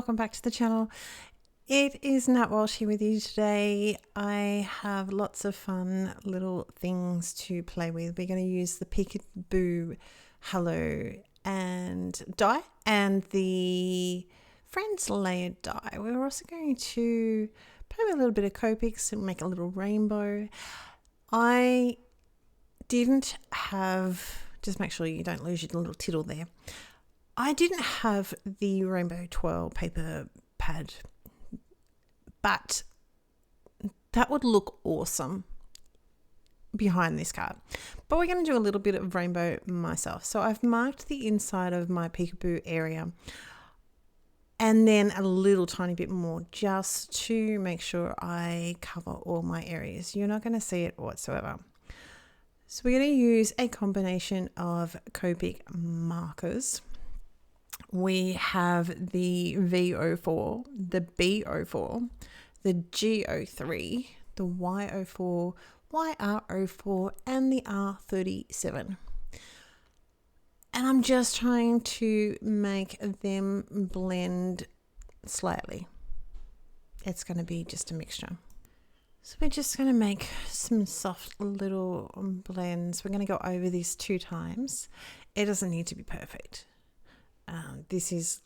welcome back to the channel. It is Nat Walsh here with you today. I have lots of fun little things to play with. We're going to use the Peekaboo Hello and die and the Friends layered die. We're also going to play with a little bit of Copics and make a little rainbow. I didn't have, just make sure you don't lose your little tittle there. I didn't have the Rainbow Twirl paper pad, but that would look awesome behind this card. But we're going to do a little bit of rainbow myself. So I've marked the inside of my Peekaboo area and then a little tiny bit more just to make sure I cover all my areas. You're not going to see it whatsoever. So we're going to use a combination of Copic markers. We have the V04, the B04, the G03, the Y04, YR04, and the R37. And I'm just trying to make them blend slightly. It's going to be just a mixture. So we're just going to make some soft little blends. We're going to go over this 2 times. It doesn't need to be perfect. This is,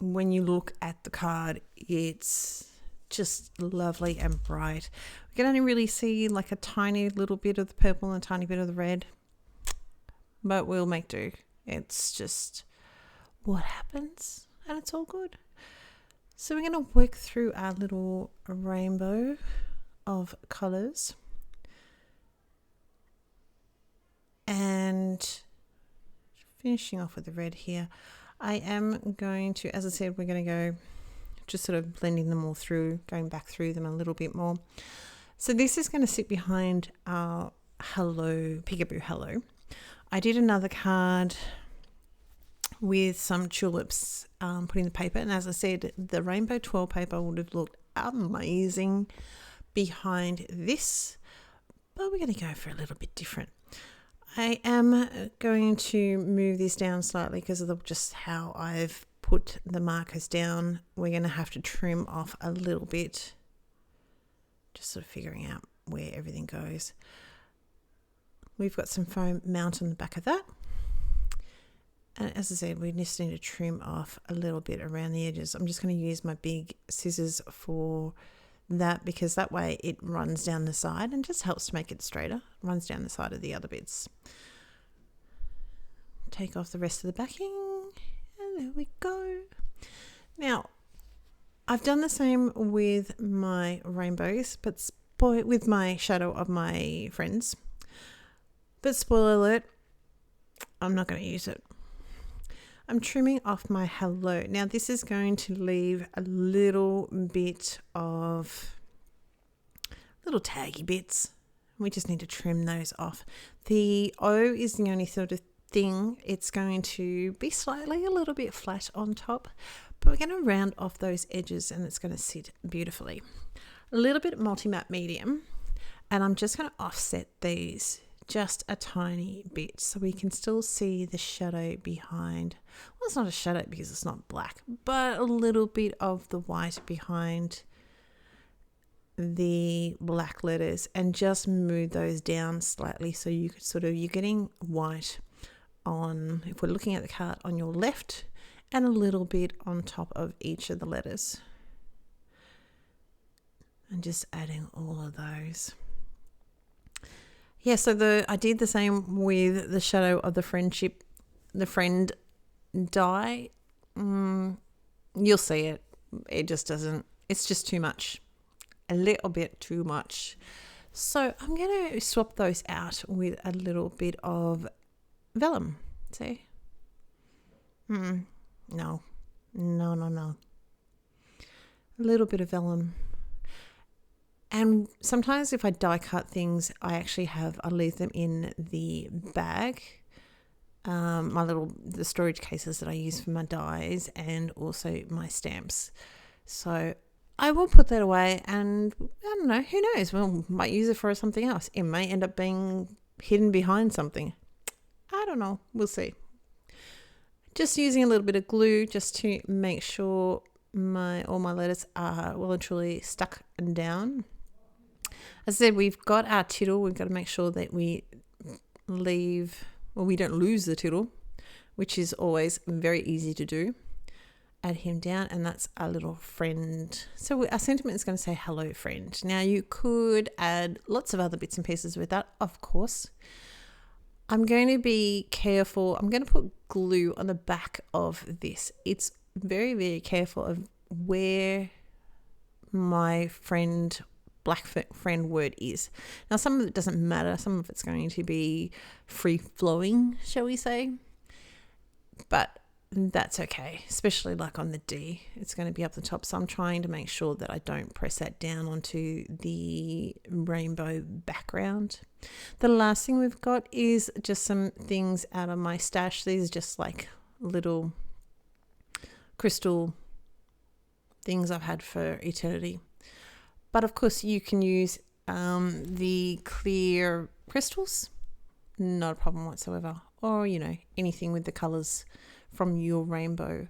when you look at the card, it's just lovely and bright. We can only really see like a tiny little bit of the purple and a tiny bit of the red, but we'll make do. It's just what happens, and it's all good. So we're going to work through our little rainbow of colors, and finishing off with the red here. I am going to, as I said, we're going to go just sort of blending them all through, going back through them a little bit more. So this is going to sit behind our Hello, Peekaboo Hello. I did another card with some tulips, putting the paper, and as I said, the Rainbow Twirl paper would have looked amazing behind this, but we're going to go for a little bit different. I am going to move this down slightly because of just how I've put the markers down. We're going to have to trim off a little bit, just sort of figuring out where everything goes. We've got some foam mount on the back of that. And as I said, we just need to trim off a little bit around the edges. I'm just going to use my big scissors for that, because that way it runs down the side and just helps to make it straighter. Runs down the side of the other bits. Take off the rest of the backing, and there we go. Now, I've done the same with my rainbows, but with my shadow of my friends. But spoiler alert, I'm not going to use it. I'm trimming off my hello. Now this is going to leave a little bit of little taggy bits. We just need to trim those off. The O is the only sort of thing. It's going to be slightly a little bit flat on top, but we're going to round off those edges and it's going to sit beautifully. A little bit of multi-matte medium, and I'm just going to offset these just a tiny bit so we can still see the shadow behind. Well, it's not a shadow because it's not black, but a little bit of the white behind the black letters, and just move those down slightly so you could sort of, you're getting white on, if we're looking at the card, on your left, and a little bit on top of each of the letters, and just adding all of those. Yeah, so I did the same with the shadow of the friendship, the friend die. You'll see it. It just doesn't, it's just too much. A little bit too much. So I'm going to swap those out with a little bit of vellum. See? No. A little bit of vellum. And sometimes if I die cut things, I leave them in the bag, the storage cases that I use for my dies and also my stamps. So I will put that away, and I don't know, who knows, we might use it for something else. It may end up being hidden behind something. I don't know, we'll see. Just using a little bit of glue just to make sure all my letters are well and truly stuck and down. As I said, we've got our tittle. We've got to make sure that we we don't lose the tittle, which is always very easy to do. Add him down, and that's our little friend. So our sentiment is going to say hello friend. Now you could add lots of other bits and pieces with that, of course. I'm going to be careful. I'm going to put glue on the back of this. It's very, very careful of where my black friend word is. Now some of it doesn't matter. Some of it's going to be free flowing, shall we say. But that's okay, especially like on the D. It's going to be up the top. So I'm trying to make sure that I don't press that down onto the rainbow background. The last thing we've got is just some things out of my stash. These are just like little crystal things I've had for eternity. But of course you can use the clear crystals. Not a problem whatsoever. Or, anything with the colours from your rainbow.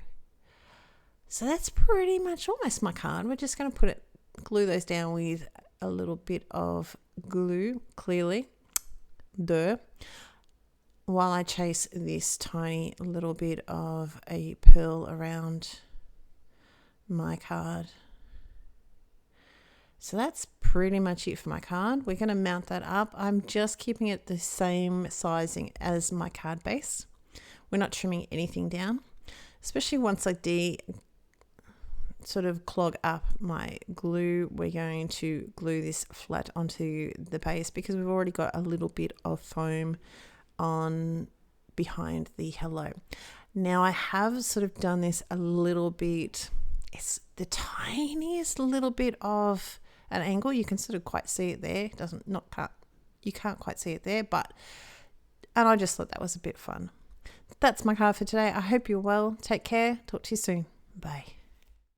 So that's pretty much almost my card. We're just going to glue those down with a little bit of glue, clearly, while I chase this tiny little bit of a pearl around my card. So that's pretty much it for my card. We're going to mount that up. I'm just keeping it the same sizing as my card base. We're not trimming anything down, especially once I sort of clog up my glue. We're going to glue this flat onto the base because we've already got a little bit of foam on behind the hello. Now I have sort of done this a little bit. It's the tiniest little bit of an angle. You can sort of quite see it there. You can't quite see it there, and I just thought that was a bit fun. That's my card for today. I hope you're well. Take care. Talk to you soon. Bye.